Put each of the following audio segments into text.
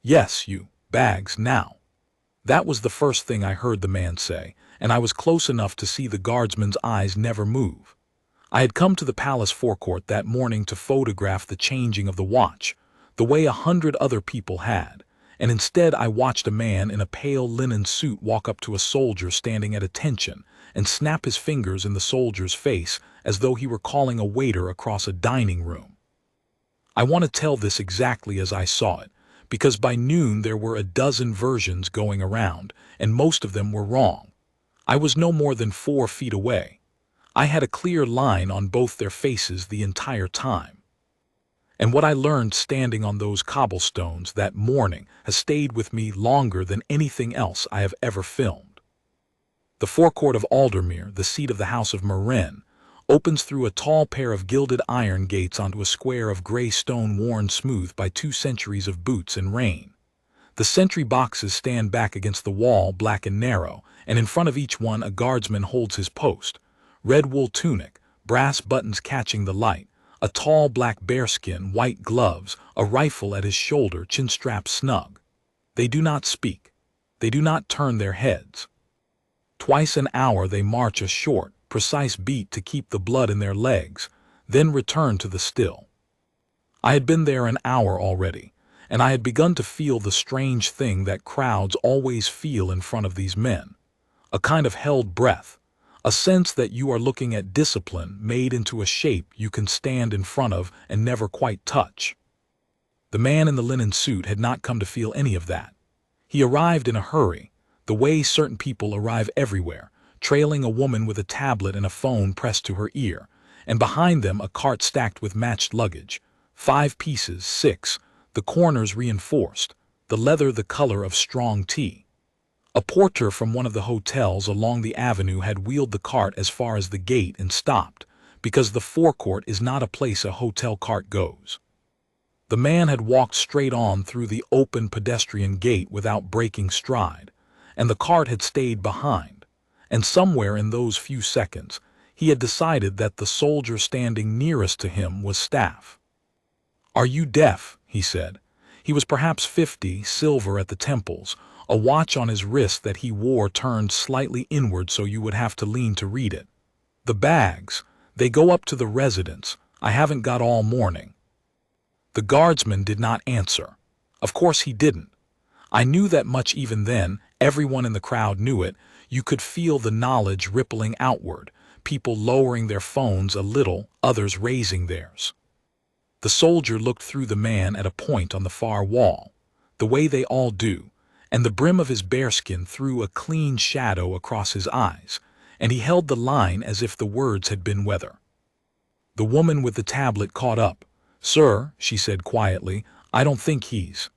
Yes, you, bags, now." That was the first thing I heard the man say, and I was close enough to see the guardsman's eyes never move. I had come to the palace forecourt that morning to photograph the changing of the watch, the way 100 other people had, and instead I watched a man in a pale linen suit walk up to a soldier standing at attention and snap his fingers in the soldier's face as though he were calling a waiter across a dining room. I want to tell this exactly as I saw it, because by noon there were a dozen versions going around, and most of them were wrong. I was no more than 4 feet away. I had a clear line on both their faces the entire time. And what I learned standing on those cobblestones that morning has stayed with me longer than anything else I have ever filmed. The forecourt of Aldermere, the seat of the House of Marin, opens through a tall pair of gilded iron gates onto a square of gray stone worn smooth by 2 centuries of boots and rain. The sentry boxes stand back against the wall, black and narrow, and in front of each one a guardsman holds his post. Red wool tunic, brass buttons catching the light, a tall black bearskin, white gloves, a rifle at his shoulder, chin strapped snug. They do not speak. They do not turn their heads. Twice an hour they march a short, precise beat to keep the blood in their legs, then return to the still. I had been there an hour already, and I had begun to feel the strange thing that crowds always feel in front of these men, a kind of held breath, a sense that you are looking at discipline made into a shape you can stand in front of and never quite touch. The man in the linen suit had not come to feel any of that. He arrived in a hurry, the way certain people arrive everywhere, trailing a woman with a tablet and a phone pressed to her ear, and behind them a cart stacked with matched luggage, 5 pieces, 6, the corners reinforced, the leather the color of strong tea. A porter from one of the hotels along the avenue had wheeled the cart as far as the gate and stopped, because the forecourt is not a place a hotel cart goes. The man had walked straight on through the open pedestrian gate without breaking stride, and the cart had stayed behind, and somewhere in those few seconds he had decided that the soldier standing nearest to him was Staff. "Are you deaf?" he said. He was perhaps 50, silver at the temples, a watch on his wrist that he wore turned slightly inward so you would have to lean to read it. "The bags, they go up to the residence. I haven't got all morning." The guardsman did not answer. Of course he didn't. I knew that much even then, everyone in the crowd knew it. You could feel the knowledge rippling outward, people lowering their phones a little, others raising theirs. The soldier looked through the man at a point on the far wall, the way they all do, and the brim of his bearskin threw a clean shadow across his eyes, and he held the line as if the words had been weather. The woman with the tablet caught up. "Sir," she said quietly, "I don't think he's.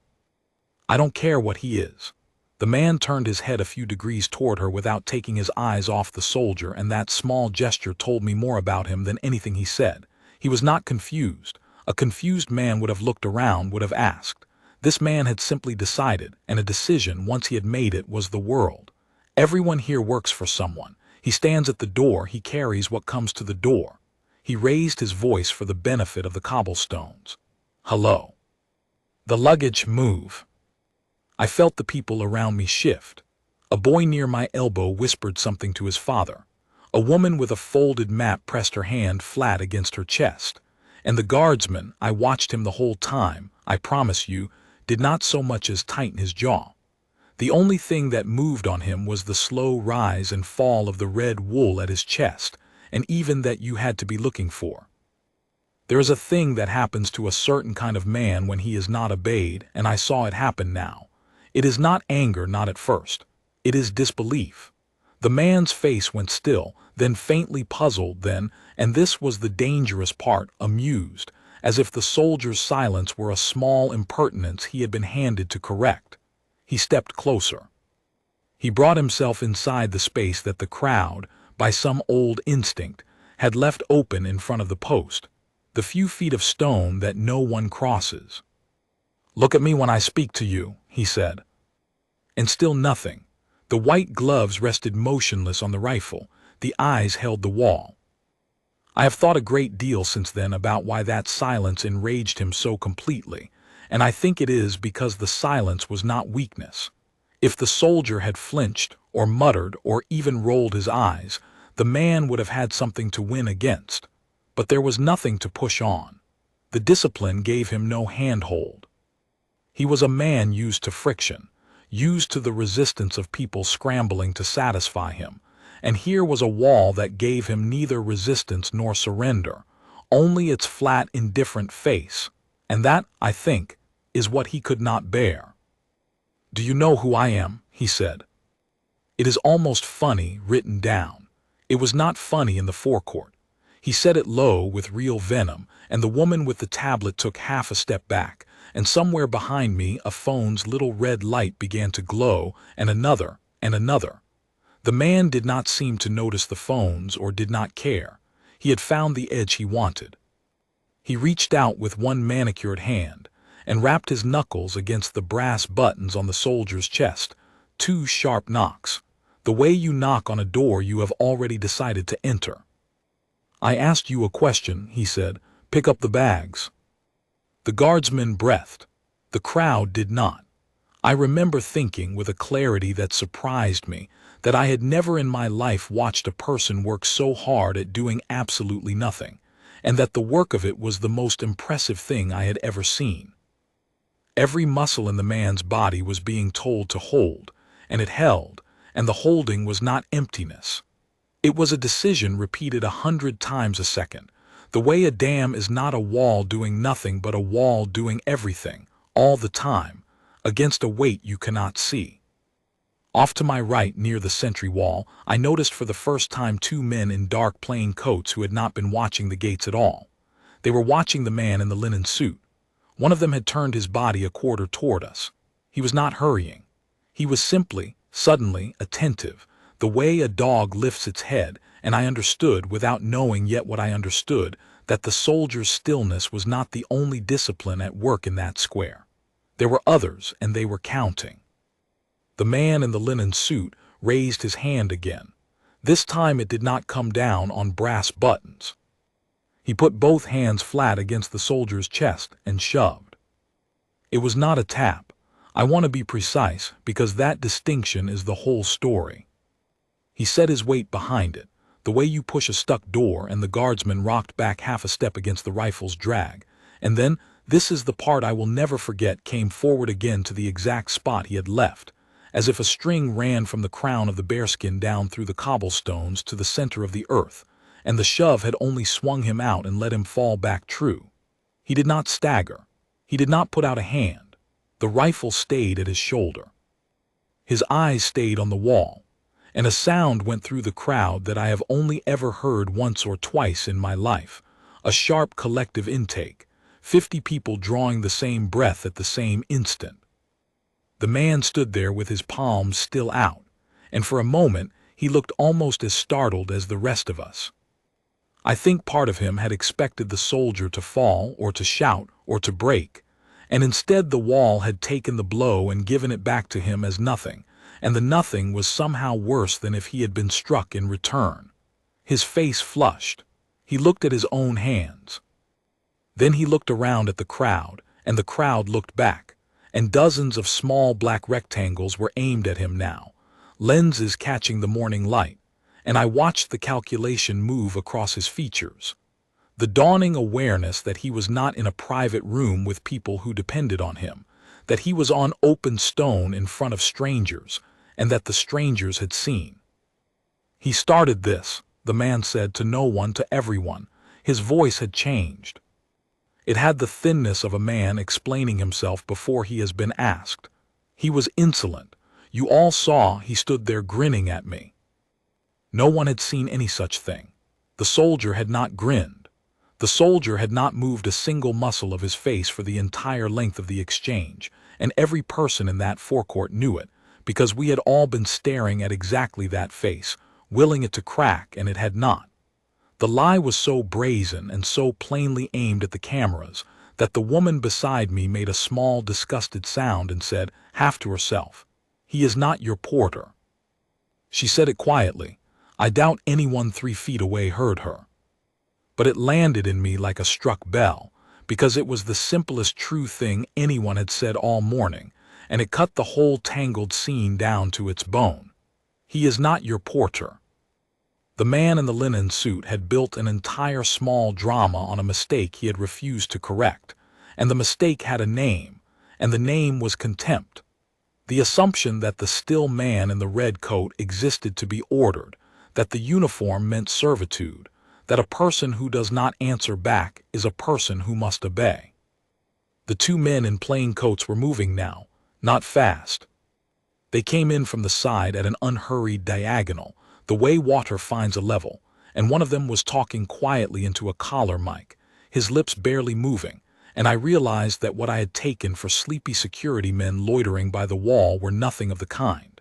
I don't care what he is." The man turned his head a few degrees toward her without taking his eyes off the soldier, and that small gesture told me more about him than anything he said. He was not confused. A confused man would have looked around, would have asked. This man had simply decided, and a decision, once he had made it, was the world. Everyone here works for someone. He stands at the door, he carries what comes to the door. He raised his voice for the benefit of the cobblestones. "Hello." The luggage move. I felt the people around me shift. A boy near my elbow whispered something to his father. A woman with a folded map pressed her hand flat against her chest. And the guardsman, I watched him the whole time, I promise you, did not so much as tighten his jaw. The only thing that moved on him was the slow rise and fall of the red wool at his chest, and even that you had to be looking for. There is a thing that happens to a certain kind of man when he is not obeyed, and I saw it happen now. It is not anger, not at first. It is disbelief. The man's face went still, then faintly puzzled, then, and this was the dangerous part, amused, as if the soldier's silence were a small impertinence he had been handed to correct. He stepped closer. He brought himself inside the space that the crowd, by some old instinct, had left open in front of the post, the few feet of stone that no one crosses. "Look at me when I speak to you," he said. And still nothing. The white gloves rested motionless on the rifle, the eyes held the wall. I have thought a great deal since then about why that silence enraged him so completely, and I think it is because the silence was not weakness. If the soldier had flinched, or muttered, or even rolled his eyes, the man would have had something to win against. But there was nothing to push on. The discipline gave him no handhold. He was a man used to friction, used to the resistance of people scrambling to satisfy him, and here was a wall that gave him neither resistance nor surrender, only its flat, indifferent face, and that, I think, is what he could not bear. "Do you know who I am?" he said. It is almost funny written down. It was not funny in the forecourt. He said it low with real venom, and the woman with the tablet took half a step back, and somewhere behind me a phone's little red light began to glow, and another, and another. The man did not seem to notice the phones or did not care. He had found the edge he wanted. He reached out with one manicured hand and rapped his knuckles against the brass buttons on the soldier's chest. 2 sharp knocks. The way you knock on a door you have already decided to enter. "I asked you a question," he said. "Pick up the bags." The guardsmen breathed. The crowd did not. I remember thinking with a clarity that surprised me that I had never in my life watched a person work so hard at doing absolutely nothing, and that the work of it was the most impressive thing I had ever seen. Every muscle in the man's body was being told to hold, and it held, and the holding was not emptiness. It was a decision repeated 100 times a second, the way a dam is not a wall doing nothing but a wall doing everything, all the time, against a weight you cannot see. Off to my right, near the sentry wall, I noticed for the first time 2 men in dark plain coats who had not been watching the gates at all. They were watching the man in the linen suit. One of them had turned his body a quarter toward us. He was not hurrying. He was simply, suddenly, attentive, the way a dog lifts its head, and I understood, without knowing yet what I understood, that the soldier's stillness was not the only discipline at work in that square. There were others, and they were counting. The man in the linen suit raised his hand again. This time it did not come down on brass buttons. He put both hands flat against the soldier's chest and shoved. It was not a tap. I want to be precise, because that distinction is the whole story. He set his weight behind it, the way you push a stuck door, and the guardsman rocked back half a step against the rifle's drag, and then, this is the part I will never forget, came forward again to the exact spot he had left, as if a string ran from the crown of the bearskin down through the cobblestones to the center of the earth, and the shove had only swung him out and let him fall back true. He did not stagger. He did not put out a hand. The rifle stayed at his shoulder. His eyes stayed on the wall, and a sound went through the crowd that I have only ever heard once or twice in my life, a sharp collective intake, 50 people drawing the same breath at the same instant. The man stood there with his palms still out, and for a moment he looked almost as startled as the rest of us. I think part of him had expected the soldier to fall or to shout or to break, and instead the wall had taken the blow and given it back to him as nothing, and the nothing was somehow worse than if he had been struck in return. His face flushed. He looked at his own hands. Then he looked around at the crowd, and the crowd looked back, and dozens of small black rectangles were aimed at him now, lenses catching the morning light, and I watched the calculation move across his features. The dawning awareness that he was not in a private room with people who depended on him, that he was on open stone in front of strangers, and that the strangers had seen. "He started this," the man said, to no one, to everyone. His voice had changed. It had the thinness of a man explaining himself before he has been asked. He was insolent. You all saw he stood there grinning at me. No one had seen any such thing. The soldier had not grinned. The soldier had not moved a single muscle of his face for the entire length of the exchange, and every person in that forecourt knew it, because we had all been staring at exactly that face, willing it to crack, and it had not. The lie was so brazen and so plainly aimed at the cameras that the woman beside me made a small, disgusted sound and said, half to herself, "He is not your porter." She said it quietly. I doubt anyone 3 feet away heard her. But it landed in me like a struck bell, because it was the simplest true thing anyone had said all morning, and it cut the whole tangled scene down to its bone. He is not your porter. The man in the linen suit had built an entire small drama on a mistake he had refused to correct, and the mistake had a name, and the name was contempt. The assumption that the still man in the red coat existed to be ordered, that the uniform meant servitude, that a person who does not answer back is a person who must obey. The two men in plain coats were moving now, not fast. They came in from the side at an unhurried diagonal, the way water finds a level, and one of them was talking quietly into a collar mic, his lips barely moving, and I realized that what I had taken for sleepy security men loitering by the wall were nothing of the kind.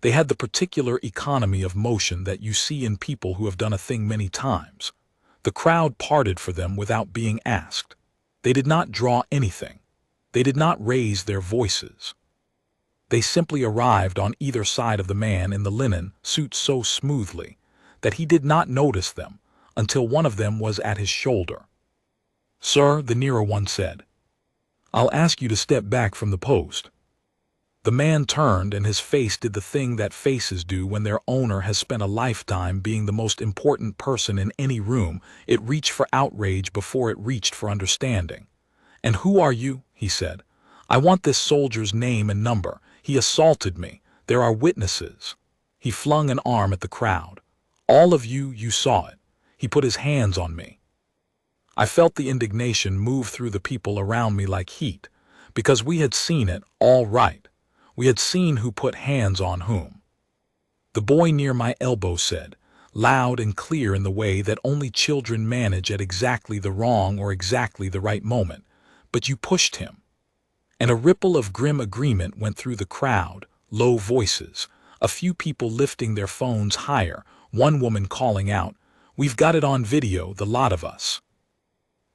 They had the particular economy of motion that you see in people who have done a thing many times. The crowd parted for them without being asked. They did not draw anything. They did not raise their voices. They simply arrived on either side of the man in the linen suit so smoothly that he did not notice them until one of them was at his shoulder. "Sir," the nearer one said, "I'll ask you to step back from the post." The man turned, and his face did the thing that faces do when their owner has spent a lifetime being the most important person in any room. It reached for outrage before it reached for understanding. "And who are you?" he said. "I want this soldier's name and number. He assaulted me. There are witnesses." He flung an arm at the crowd. "All of you, you saw it. He put his hands on me." I felt the indignation move through the people around me like heat, because we had seen it all right. We had seen who put hands on whom. The boy near my elbow said, loud and clear in the way that only children manage at exactly the wrong or exactly the right moment, "But you pushed him." And a ripple of grim agreement went through the crowd, low voices, a few people lifting their phones higher, one woman calling out, "We've got it on video, the lot of us."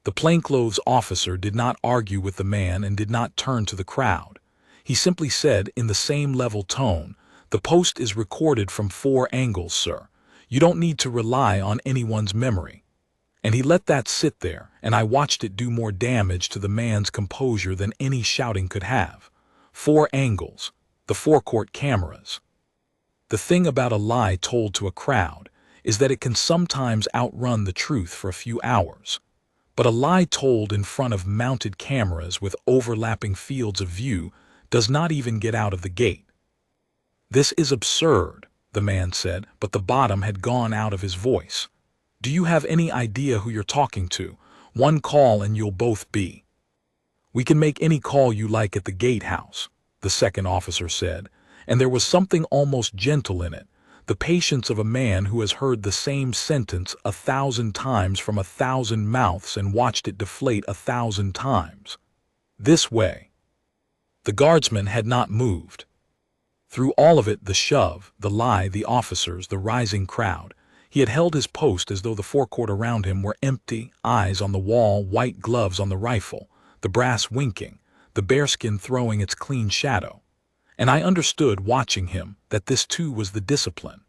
The plainclothes officer did not argue with the man and did not turn to the crowd. He simply said in the same level tone, "The post is recorded from 4 angles, sir. You don't need to rely on anyone's memory." And he let that sit there, and I watched it do more damage to the man's composure than any shouting could have. 4 angles, the Forecourt cameras. The thing about a lie told to a crowd is that it can sometimes outrun the truth for a few hours. But a lie told in front of mounted cameras with overlapping fields of view does not even get out of the gate. "This is absurd," the man said, but the bottom had gone out of his voice. "Do you have any idea who you're talking to? One call and you'll both be." "We can make any call you like at the gatehouse," the second officer said, and there was something almost gentle in it, the patience of a man who has heard the same sentence 1,000 times from 1,000 mouths and watched it deflate 1,000 times. "This way." The guardsman had not moved. Through all of it, the shove, the lie, the officers, the rising crowd, he had held his post as though the forecourt around him were empty, eyes on the wall, white gloves on the rifle, the brass winking, the bearskin throwing its clean shadow. And I understood, watching him, that this too was the discipline.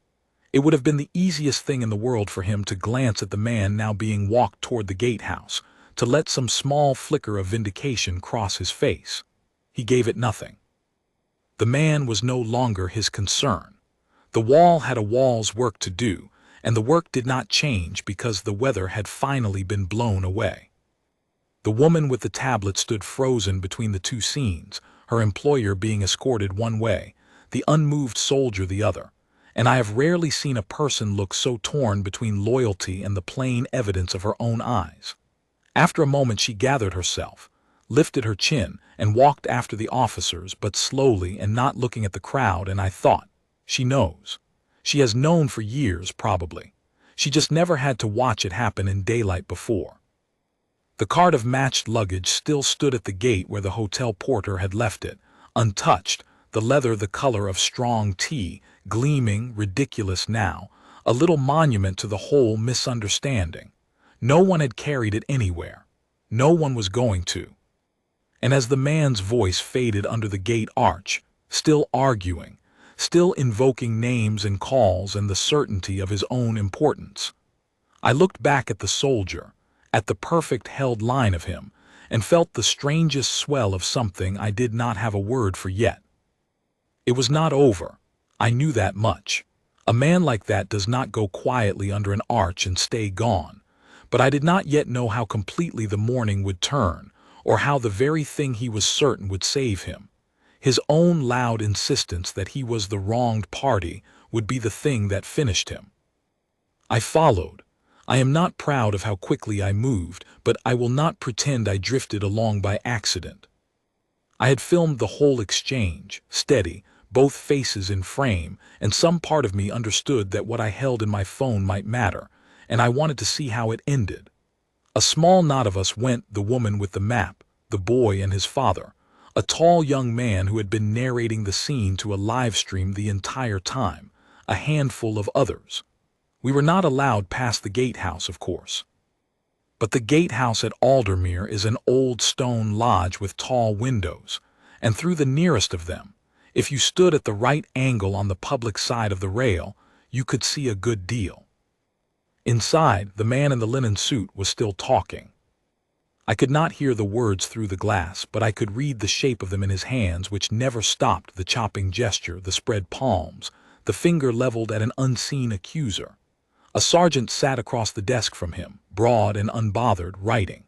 It would have been the easiest thing in the world for him to glance at the man now being walked toward the gatehouse, to let some small flicker of vindication cross his face. He gave it nothing. The man was no longer his concern. The wall had a wall's work to do, and the work did not change because the weather had finally been blown away. The woman with the tablet stood frozen between the two scenes, her employer being escorted one way, the unmoved soldier the other, and I have rarely seen a person look so torn between loyalty and the plain evidence of her own eyes. After a moment she gathered herself, lifted her chin, and walked after the officers, but slowly and not looking at the crowd, and I thought, she knows. She has known for years, probably. She just never had to watch it happen in daylight before. The cart of matched luggage still stood at the gate where the hotel porter had left it, untouched, the leather the color of strong tea, gleaming, ridiculous now, a little monument to the whole misunderstanding. No one had carried it anywhere. No one was going to. And as the man's voice faded under the gate arch, still arguing, still invoking names and calls and the certainty of his own importance, I looked back at the soldier, at the perfect held line of him, and felt the strangest swell of something I did not have a word for yet. It was not over. I knew that much. A man like that does not go quietly under an arch and stay gone. But I did not yet know how completely the morning would turn, or how the very thing he was certain would save him. His own loud insistence that he was the wronged party would be the thing that finished him. I followed. I am not proud of how quickly I moved, but I will not pretend I drifted along by accident. I had filmed the whole exchange, steady, both faces in frame, and some part of me understood that what I held in my phone might matter, and I wanted to see how it ended. A small knot of us went, the woman with the map, the boy and his father, a tall young man who had been narrating the scene to a live stream the entire time, a handful of others. We were not allowed past the gatehouse, of course. But the gatehouse at Aldermere is an old stone lodge with tall windows, and through the nearest of them, if you stood at the right angle on the public side of the rail, you could see a good deal. Inside, the man in the linen suit was still talking. I could not hear the words through the glass, but I could read the shape of them in his hands, which never stopped, the chopping gesture, the spread palms, the finger leveled at an unseen accuser. A sergeant sat across the desk from him, broad and unbothered, writing.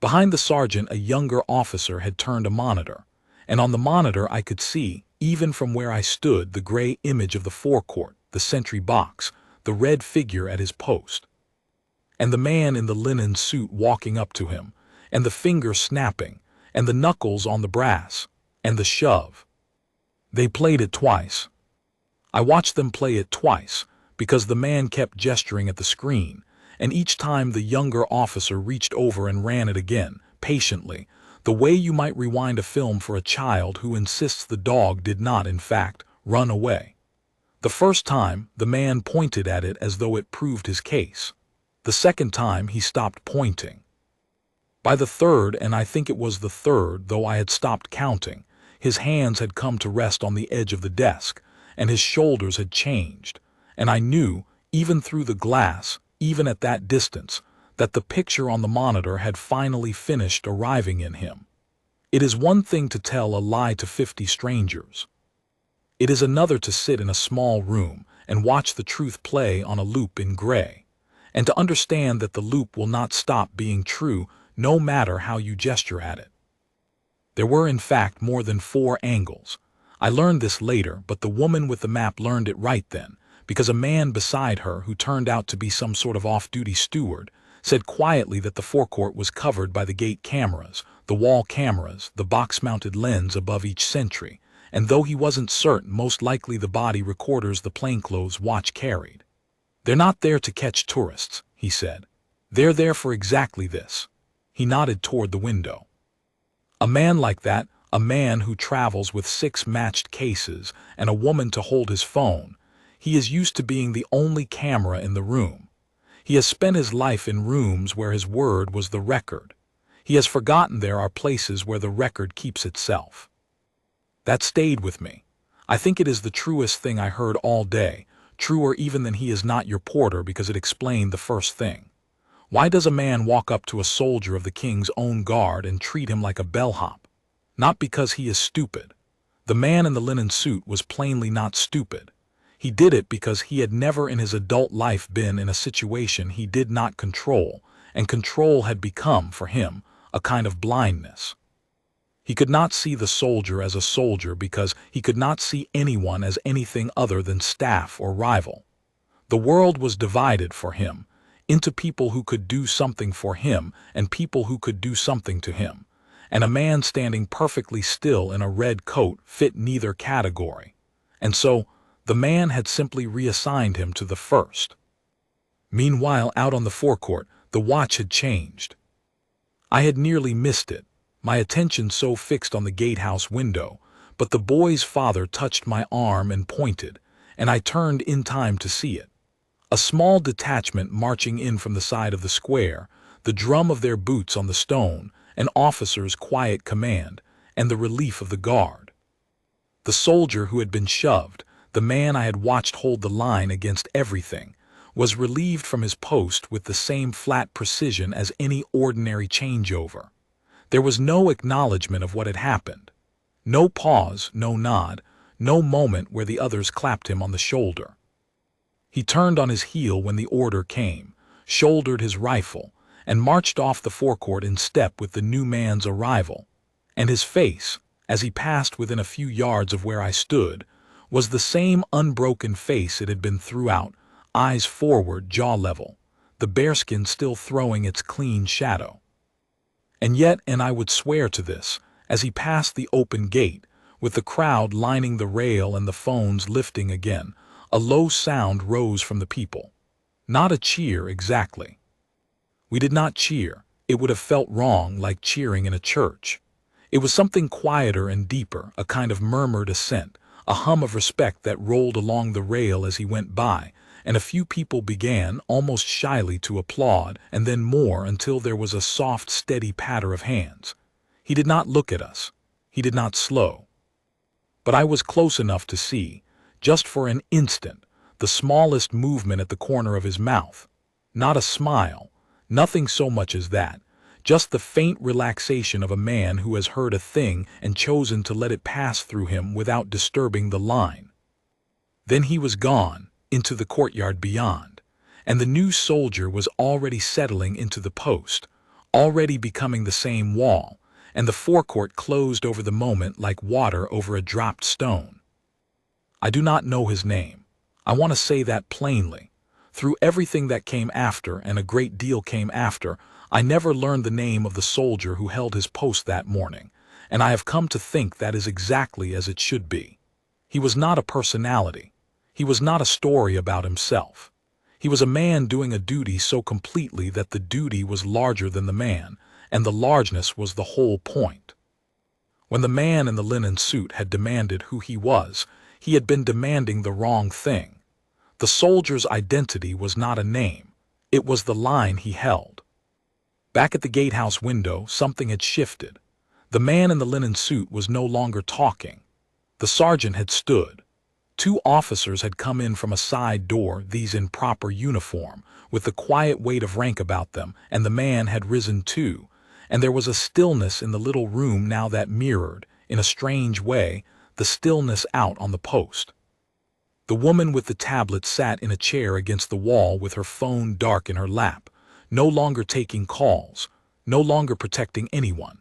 Behind the sergeant, a younger officer had turned a monitor, and on the monitor I could see, even from where I stood, the gray image of the forecourt, the sentry box, the red figure at his post, and the man in the linen suit walking up to him, and the finger snapping, and the knuckles on the brass, and the shove. They played it twice. I watched them play it twice, because the man kept gesturing at the screen, and each time the younger officer reached over and ran it again, patiently, the way you might rewind a film for a child who insists the dog did not, in fact, run away. The first time, the man pointed at it as though it proved his case. The second time, he stopped pointing. By the third, and I think it was the third, though I had stopped counting, his hands had come to rest on the edge of the desk, and his shoulders had changed, and I knew, even through the glass, even at that distance, that the picture on the monitor had finally finished arriving in him. It is one thing to tell a lie to 50 strangers. It is another to sit in a small room and watch the truth play on a loop in gray, and to understand that the loop will not stop being true no matter how you gesture at it. There were in fact more than 4 angles. I learned this later, but the woman with the map learned it right then, because a man beside her, who turned out to be some sort of off-duty steward, said quietly that the forecourt was covered by the gate cameras, the wall cameras, the box-mounted lens above each sentry, and though he wasn't certain, most likely the body recorders the plainclothes watch carried. "They're not there to catch tourists," he said. "They're there for exactly this." He nodded toward the window. "A man like that, a man who travels with 6 matched cases and a woman to hold his phone, he is used to being the only camera in the room. He has spent his life in rooms where his word was the record. He has forgotten there are places where the record keeps itself." That stayed with me. I think it is the truest thing I heard all day, truer even than "he is not your porter," because it explained the first thing. Why does a man walk up to a soldier of the king's own guard and treat him like a bellhop? Not because he is stupid. The man in the linen suit was plainly not stupid. He did it because he had never in his adult life been in a situation he did not control, and control had become, for him, a kind of blindness. He could not see the soldier as a soldier because he could not see anyone as anything other than staff or rival. The world was divided for him into people who could do something for him and people who could do something to him, and a man standing perfectly still in a red coat fit neither category, and so the man had simply reassigned him to the first. Meanwhile, out on the forecourt, the watch had changed. I had nearly missed it, my attention so fixed on the gatehouse window, but the boy's father touched my arm and pointed, and I turned in time to see it. A small detachment marching in from the side of the square, the drum of their boots on the stone, an officer's quiet command, and the relief of the guard. The soldier who had been shoved, the man I had watched hold the line against everything, was relieved from his post with the same flat precision as any ordinary changeover. There was no acknowledgement of what had happened. No pause, no nod, no moment where the others clapped him on the shoulder. He turned on his heel when the order came, shouldered his rifle, and marched off the forecourt in step with the new man's arrival. And his face, as he passed within a few yards of where I stood, was the same unbroken face it had been throughout, eyes forward, jaw level, the bearskin still throwing its clean shadow. And yet, and I would swear to this, as he passed the open gate, with the crowd lining the rail and the phones lifting again, a low sound rose from the people. Not a cheer exactly. We did not cheer. It would have felt wrong, like cheering in a church. It was something quieter and deeper, a kind of murmured assent, a hum of respect that rolled along the rail as he went by, and a few people began, almost shyly, to applaud, and then more, until there was a soft, steady patter of hands. He did not look at us. He did not slow. But I was close enough to see, just for an instant, the smallest movement at the corner of his mouth. Not a smile, nothing so much as that, just the faint relaxation of a man who has heard a thing and chosen to let it pass through him without disturbing the line. Then he was gone, into the courtyard beyond, and the new soldier was already settling into the post, already becoming the same wall, and the forecourt closed over the moment like water over a dropped stone. I do not know his name. I want to say that plainly. Through everything that came after, and a great deal came after, I never learned the name of the soldier who held his post that morning, and I have come to think that is exactly as it should be. He was not a personality. He was not a story about himself. He was a man doing a duty so completely that the duty was larger than the man, and the largeness was the whole point. When the man in the linen suit had demanded who he was, he had been demanding the wrong thing. The soldier's identity was not a name. It was the line he held. Back at the gatehouse window, something had shifted. The man in the linen suit was no longer talking. The sergeant had stood. 2 officers had come in from a side door, these in proper uniform, with the quiet weight of rank about them, and the man had risen too, and there was a stillness in the little room now that mirrored, in a strange way, the stillness out on the post. The woman with the tablet sat in a chair against the wall with her phone dark in her lap, no longer taking calls, no longer protecting anyone.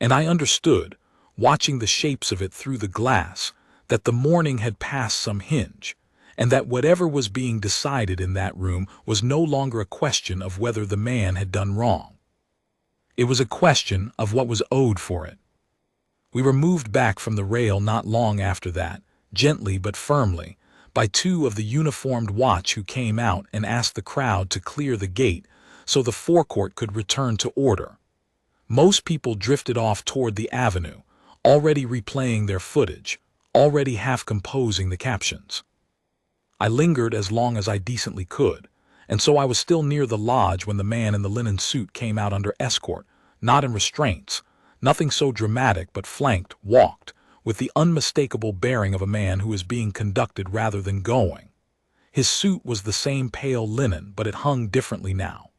And I understood, watching the shapes of it through the glass, that the morning had passed some hinge, and that whatever was being decided in that room was no longer a question of whether the man had done wrong. It was a question of what was owed for it. We were moved back from the rail not long after that, gently but firmly, by 2 of the uniformed watch who came out and asked the crowd to clear the gate so the forecourt could return to order. Most people drifted off toward the avenue, already replaying their footage, already half composing the captions. I lingered as long as I decently could, and so I was still near the lodge when the man in the linen suit came out under escort, not in restraints, nothing so dramatic, but flanked, walked, with the unmistakable bearing of a man who is being conducted rather than going. His suit was the same pale linen, but it hung differently now.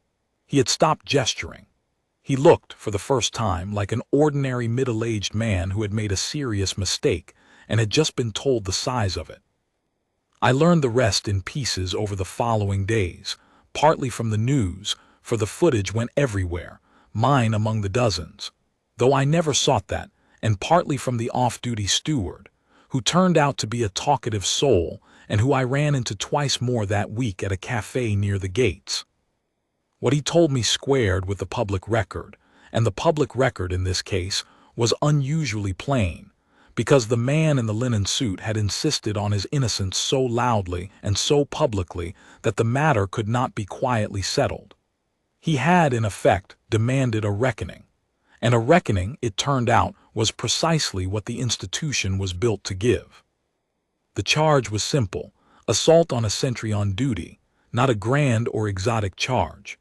He had stopped gesturing. He looked, for the first time, like an ordinary middle-aged man who had made a serious mistake and had just been told the size of it. I learned the rest in pieces over the following days, partly from the news, for the footage went everywhere, mine among the dozens, though I never sought that, and partly from the off-duty steward, who turned out to be a talkative soul and who I ran into twice more that week at a cafe near the gates. What he told me squared with the public record, and the public record in this case was unusually plain, because the man in the linen suit had insisted on his innocence so loudly and so publicly that the matter could not be quietly settled. He had, in effect, demanded a reckoning, and a reckoning, it turned out, was precisely what the institution was built to give. The charge was simple: assault on a sentry on duty, not a grand or exotic charge.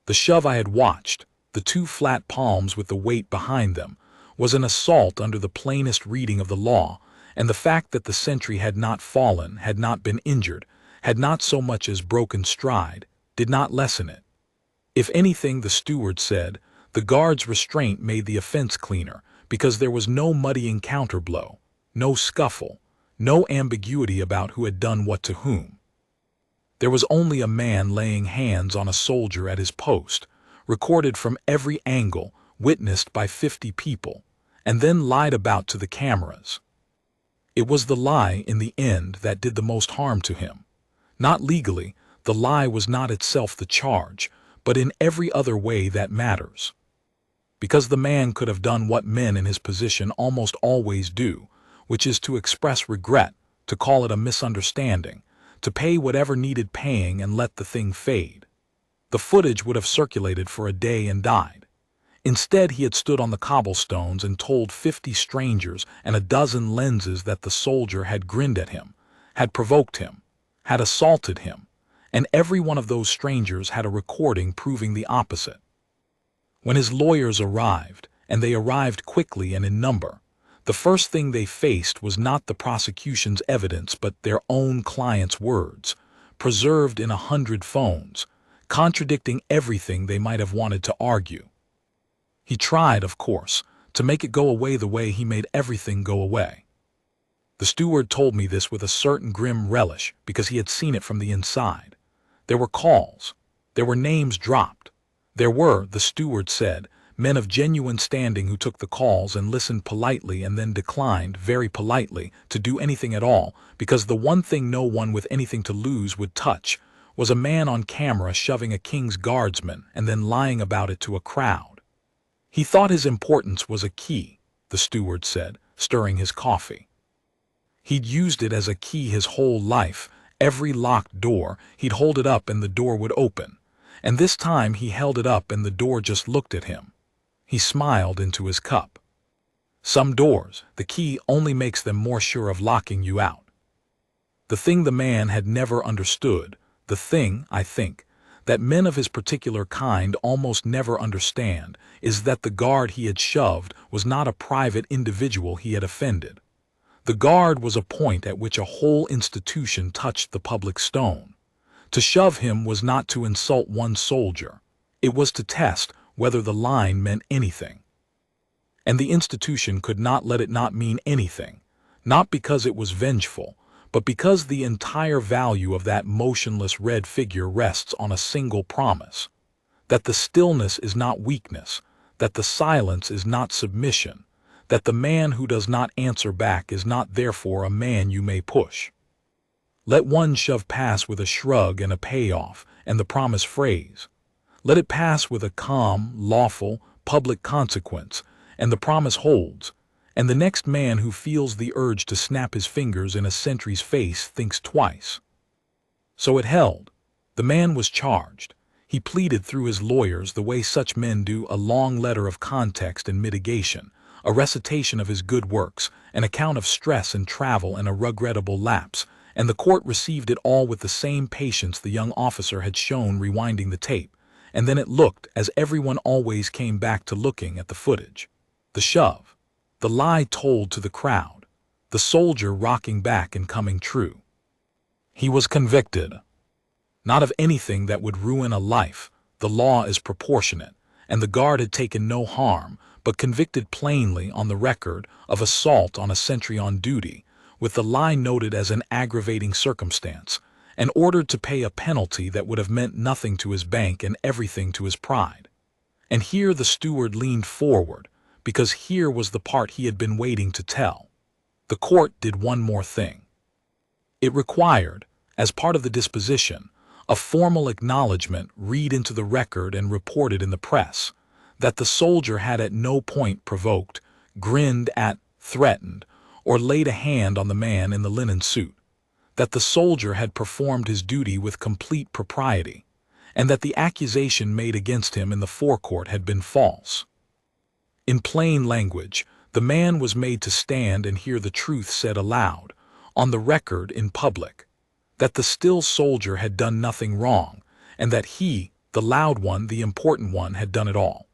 The shove I had watched, the 2 flat palms with the weight behind them, was an assault under the plainest reading of the law, and the fact that the sentry had not fallen, had not been injured, had not so much as broken stride, did not lessen it. If anything, the steward said, The guard's restraint made the offense cleaner because there was no muddying counterblow, no scuffle, no ambiguity about who had done what to whom. There was only a man laying hands on a soldier at his post, recorded from every angle, witnessed by 50 people, and then lied about to the cameras. It was the lie in the end that did the most harm to him. Not legally, the lie was not itself the charge, but in every other way that matters. Because the man could have done what men in his position almost always do, which is to express regret, to call it a misunderstanding, to pay whatever needed paying and let the thing fade. The footage would have circulated for a day and died. Instead, he had stood on the cobblestones and told 50 strangers and a dozen lenses that the soldier had grinned at him, had provoked him, had assaulted him, and every one of those strangers had a recording proving the opposite. When his lawyers arrived, and they arrived quickly and in number, the first thing they faced was not the prosecution's evidence but their own client's words, preserved in 100 phones, contradicting everything they might have wanted to argue. He tried, of course, to make it go away the way he made everything go away. The steward told me this with a certain grim relish because he had seen it from the inside. There were calls. There were names dropped. There were, the steward said, men of genuine standing who took the calls and listened politely and then declined, very politely, to do anything at all, because the one thing no one with anything to lose would touch was a man on camera shoving a King's Guardsman and then lying about it to a crowd. He thought his importance was a key, the steward said, stirring his coffee. He'd used it as a key his whole life. Every locked door, he'd hold it up and the door would open. And this time he held it up and the door just looked at him. He smiled into his cup. Some doors, the key only makes them more sure of locking you out. The thing the man had never understood, the thing, I think, that men of his particular kind almost never understand, is that the guard he had shoved was not a private individual he had offended. The guard was a point at which a whole institution touched the public stone. To shove him was not to insult one soldier. It was to test whether the line meant anything. And the institution could not let it not mean anything, not because it was vengeful, but because the entire value of that motionless red figure rests on a single promise, that the stillness is not weakness, that the silence is not submission, that the man who does not answer back is not therefore a man you may push. Let one shove pass with a shrug and a payoff and the promise phrase. Let it pass with a calm, lawful, public consequence, and the promise holds, and the next man who feels the urge to snap his fingers in a sentry's face thinks twice. So it held. The man was charged. He pleaded through his lawyers the way such men do, a long letter of context and mitigation, a recitation of his good works, an account of stress and travel and a regrettable lapse, and the court received it all with the same patience the young officer had shown rewinding the tape. And then it looked as everyone always came back to looking at the footage. The shove, the lie told to the crowd, the soldier rocking back and coming true. He was convicted. Not of anything that would ruin a life, the law is proportionate, and the guard had taken no harm, but convicted plainly on the record of assault on a sentry on duty, with the lie noted as an aggravating circumstance, and ordered to pay a penalty that would have meant nothing to his bank and everything to his pride. And here the steward leaned forward, because here was the part he had been waiting to tell. The court did one more thing. It required, as part of the disposition, a formal acknowledgment read into the record and reported in the press, that the soldier had at no point provoked, grinned at, threatened, or laid a hand on the man in the linen suit, that the soldier had performed his duty with complete propriety, and that the accusation made against him in the forecourt had been false. In plain language, the man was made to stand and hear the truth said aloud, on the record in public, that the still soldier had done nothing wrong, and that he, the loud one, the important one, had done it all.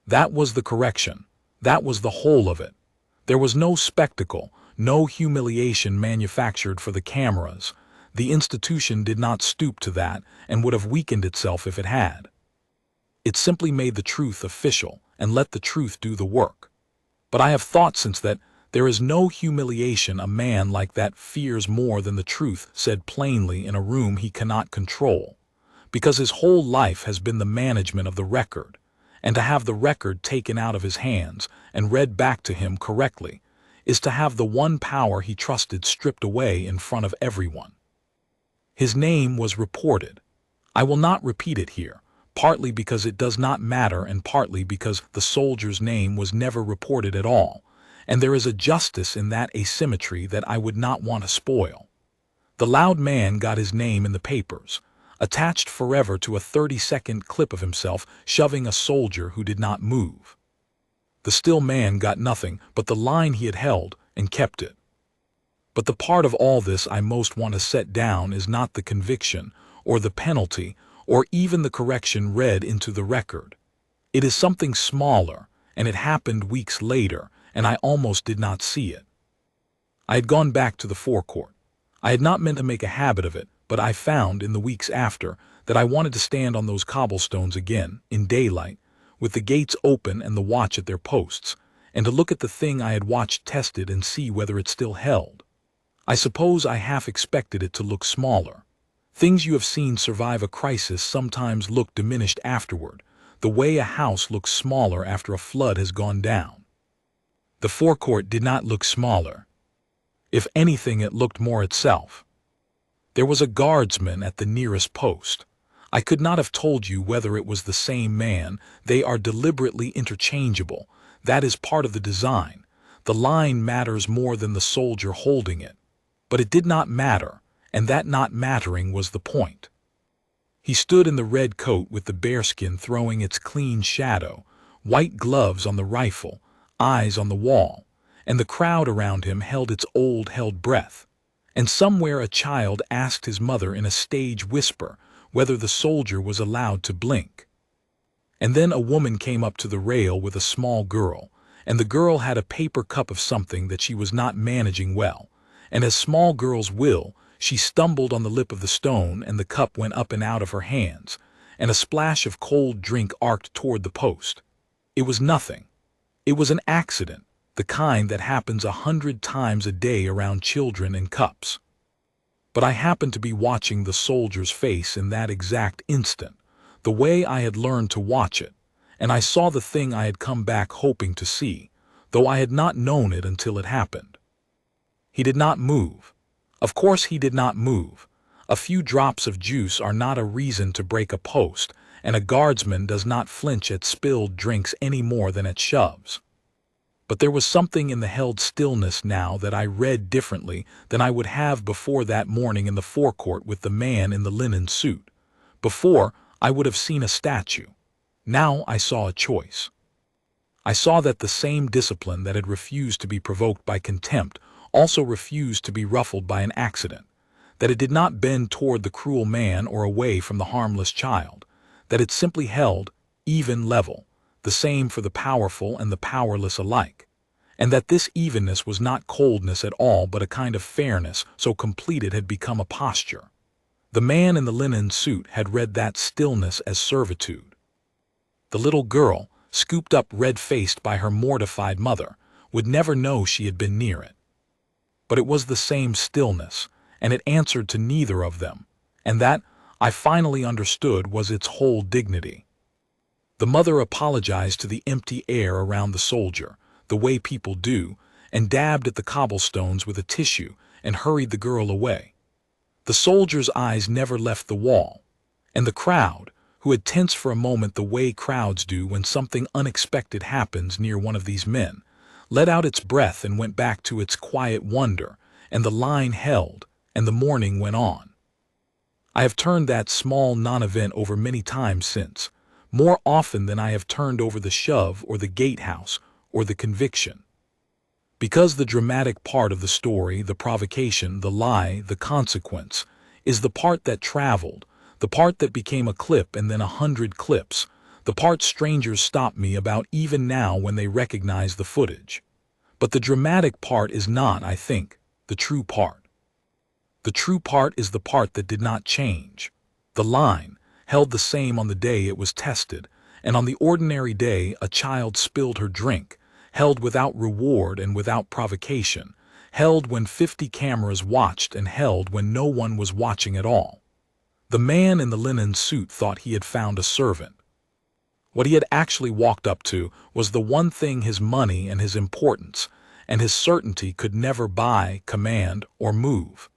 That was the correction. That was the whole of it. There was no spectacle, no humiliation manufactured for the cameras. The institution did not stoop to that and would have weakened itself if it had. It simply made the truth official and let the truth do the work. But I have thought since that there is no humiliation a man like that fears more than the truth said plainly in a room he cannot control, because his whole life has been the management of the record, and to have the record taken out of his hands and read back to him correctly is to have the one power he trusted stripped away in front of everyone. His name was reported. I will not repeat it here, partly because it does not matter and partly because the soldier's name was never reported at all, and there is a justice in that asymmetry that I would not want to spoil. The loud man got his name in the papers, attached forever to a 30-second clip of himself shoving a soldier who did not move. The still man got nothing but the line he had held and kept it. But the part of all this I most want to set down is not the conviction or the penalty or even the correction read into the record. It is something smaller, and it happened weeks later, and I almost did not see it. I had gone back to the Forecourt. I had not meant to make a habit of it, but I found in the weeks after that I wanted to stand on those cobblestones again, in daylight, with the gates open and the watch at their posts, and to look at the thing I had watched tested and see whether it still held. I suppose I half expected it to look smaller. Things you have seen survive a crisis sometimes look diminished afterward, the way a house looks smaller after a flood has gone down. The Forecourt did not look smaller. If anything, it looked more itself. There was a guardsman at the nearest post. I could not have told you whether it was the same man. They are deliberately interchangeable. That is part of the design. The line matters more than the soldier holding it. But it did not matter, and that not mattering was the point. He stood in the red coat with the bearskin throwing its clean shadow, white gloves on the rifle, eyes on the wall, and the crowd around him held its held breath. And somewhere a child asked his mother in a stage whisper whether the soldier was allowed to blink. And then a woman came up to the rail with a small girl, and the girl had a paper cup of something that she was not managing well, and as small girls will, she stumbled on the lip of the stone and the cup went up and out of her hands, and a splash of cold drink arced toward the post. It was nothing. It was an accident, the kind that happens 100 times a day around children and cups. But I happened to be watching the soldier's face in that exact instant, the way I had learned to watch it, and I saw the thing I had come back hoping to see, though I had not known it until it happened. He did not move. Of course he did not move. A few drops of juice are not a reason to break a post, and a guardsman does not flinch at spilled drinks any more than at shoves. But there was something in the held stillness now that I read differently than I would have before that morning in the Forecourt with the man in the linen suit. Before, I would have seen a statue. Now I saw a choice. I saw that the same discipline that had refused to be provoked by contempt also refused to be ruffled by an accident, that it did not bend toward the cruel man or away from the harmless child, that it simply held, even level, the same for the powerful and the powerless alike, and that this evenness was not coldness at all but a kind of fairness so complete it had become a posture. The man in the linen suit had read that stillness as servitude. The little girl, scooped up red-faced by her mortified mother, would never know she had been near it. But it was the same stillness, and it answered to neither of them, and that, I finally understood, was its whole dignity. The mother apologized to the empty air around the soldier, the way people do, and dabbed at the cobblestones with a tissue and hurried the girl away. The soldier's eyes never left the wall, and the crowd, who had tensed for a moment the way crowds do when something unexpected happens near one of these men, let out its breath and went back to its quiet wonder, and the line held, and the morning went on. I have turned that small non-event over many times since, more often than I have turned over the shove or the gatehouse or the conviction. Because the dramatic part of the story, the provocation, the lie, the consequence, is the part that traveled, the part that became a clip and then 100 clips, the part strangers stop me about even now when they recognize the footage. But the dramatic part is not, I think, the true part. The true part is the part that did not change. The line held the same on the day it was tested, and on the ordinary day a child spilled her drink, held without reward and without provocation, held when 50 cameras watched and held when no one was watching at all. The man in the linen suit thought he had found a servant. What he had actually walked up to was the one thing his money and his importance and his certainty could never buy, command, or move.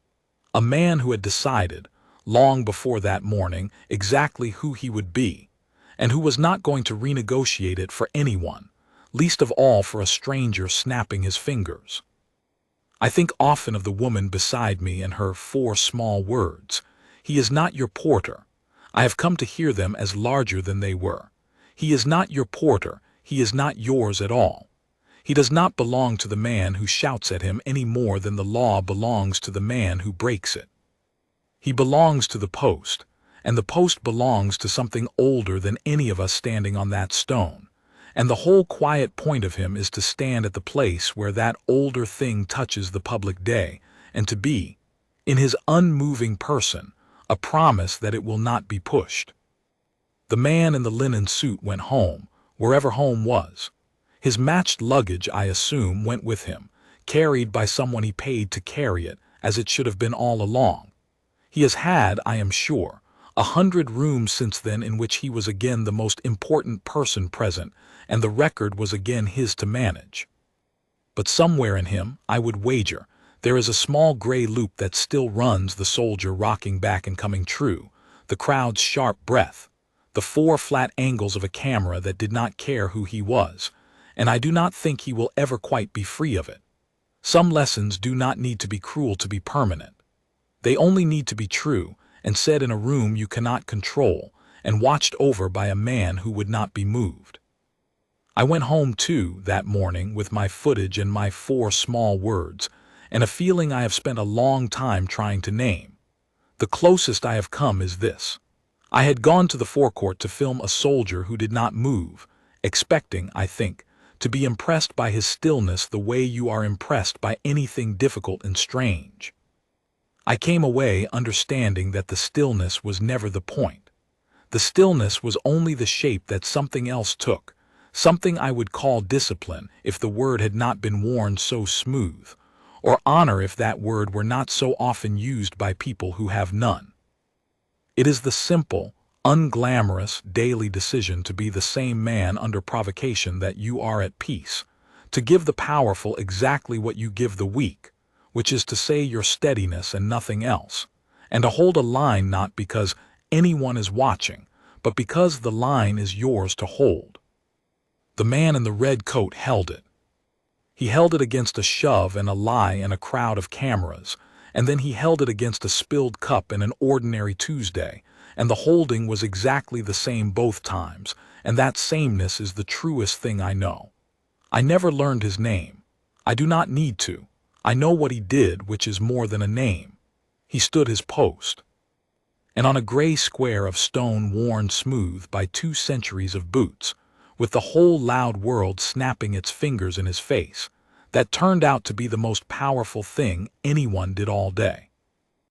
A man who had decided, long before that morning, exactly who he would be, and who was not going to renegotiate it for anyone, least of all for a stranger snapping his fingers. I think often of the woman beside me and her 4 small words. He is not your porter. I have come to hear them as larger than they were. He is not your porter. He is not yours at all. He does not belong to the man who shouts at him any more than the law belongs to the man who breaks it. He belongs to the post, and the post belongs to something older than any of us standing on that stone, and the whole quiet point of him is to stand at the place where that older thing touches the public day, and to be, in his unmoving person, a promise that it will not be pushed. The man in the linen suit went home, wherever home was. His matched luggage, I assume, went with him, carried by someone he paid to carry it, as it should have been all along. He has had, I am sure, 100 rooms since then in which he was again the most important person present, and the record was again his to manage. But somewhere in him, I would wager, there is a small gray loop that still runs the soldier rocking back and coming true, the crowd's sharp breath, the 4 flat angles of a camera that did not care who he was, and I do not think he will ever quite be free of it. Some lessons do not need to be cruel to be permanent. They only need to be true and said in a room you cannot control and watched over by a man who would not be moved. I went home too that morning with my footage and my 4 small words and a feeling I have spent a long time trying to name. The closest I have come is this. I had gone to the Forecourt to film a soldier who did not move, expecting, I think, to be impressed by his stillness the way you are impressed by anything difficult and strange. I came away understanding that the stillness was never the point. The stillness was only the shape that something else took, something I would call discipline if the word had not been worn so smooth, or honor if that word were not so often used by people who have none. It is the simple, unglamorous, daily decision to be the same man under provocation that you are at peace, to give the powerful exactly what you give the weak, which is to say your steadiness and nothing else, and to hold a line not because anyone is watching, but because the line is yours to hold. The man in the red coat held it. He held it against a shove and a lie and a crowd of cameras, and then he held it against a spilled cup and an ordinary Tuesday, and the holding was exactly the same both times, and that sameness is the truest thing I know. I never learned his name. I do not need to. I know what he did, which is more than a name. He stood his post. And on a gray square of stone worn smooth by 2 centuries of boots, with the whole loud world snapping its fingers in his face, that turned out to be the most powerful thing anyone did all day.